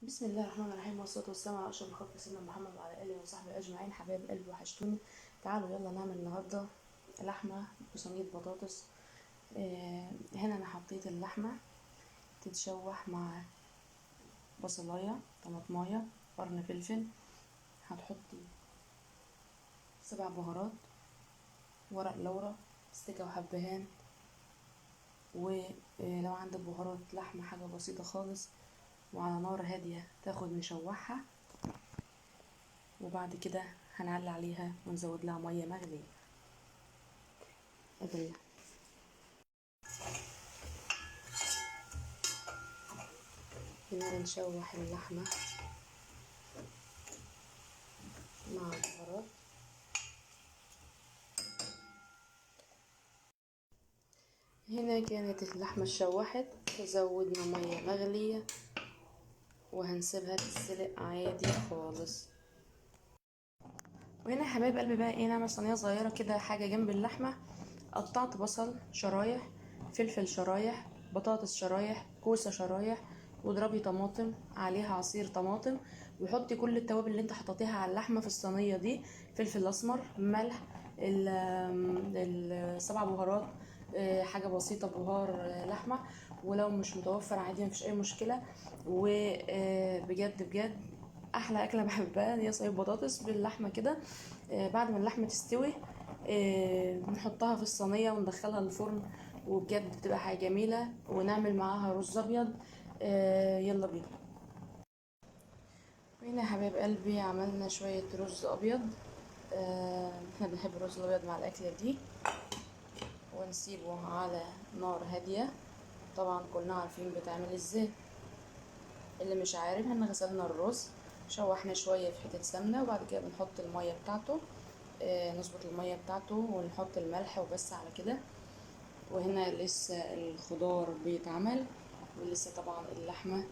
بسم الله الرحمن الرحيم، والصلاة والسلام على أشرف خلق سيدنا محمد وعلى آله وصحبه أجمعين. حبايب قلبي وحشتوني. تعالوا يلا نعمل النهاردة لحمة بصينية بطاطس. هنا أنا حطيت اللحمة تتشوح مع بصلاية، طماطماية، قرن فلفل. هتحطي 7 بهارات، ورق لورا، استكة وحبهان، ولو عندك بهارات لحمة حاجة بسيطة خالص، وعلى نار هادية تاخد نشوحها، وبعد كده هنعلي عليها ونزود لها ميه مغليه. ادي هنا نشوح اللحمه مع البهارات. هنا كانت اللحمه اتشوحت، زودنا ميه مغليه وهنسيبها تتسلق عادي خالص. وهنا يا حبايب قلبي بقى نعمل صينيه صغيره كده حاجه جنب اللحمه. قطعت بصل شرايح، فلفل شرايح، بطاطس شرايح، كوسه شرايح، واضربي طماطم عليها عصير طماطم، وحطي كل التوابل اللي انت حطيتيها على اللحمه في الصينيه دي. فلفل اسمر، ملح، السبع بهارات، حاجه بسيطه بهار لحمه، ولو مش متوفر عادي مفيش اي مشكله. وبجد بجد احلى اكله بحبها هي صينيه بطاطس باللحمه كده. بعد ما اللحمه تستوي نحطها في الصينيه وندخلها الفرن، وبجد بتبقى حاجه جميله. ونعمل معاها رز ابيض. يلا بينا. هنا يا حبايب قلبي عملنا شويه رز ابيض. احنا بنحب الرز الابيض مع الاكله دي، ونسيبه على نار هاديه. طبعا كلنا عارفين بتعمل ازاي. اللي مش عارف، احنا غسلنا الرز، شوحنا شويه في حته سمنه، وبعد كده بنحط الميه بتاعته. نظبط الميه بتاعته ونحط الملح وبس على كده. وهنا لسه الخضار بيتعمل، ولسه طبعا اللحمه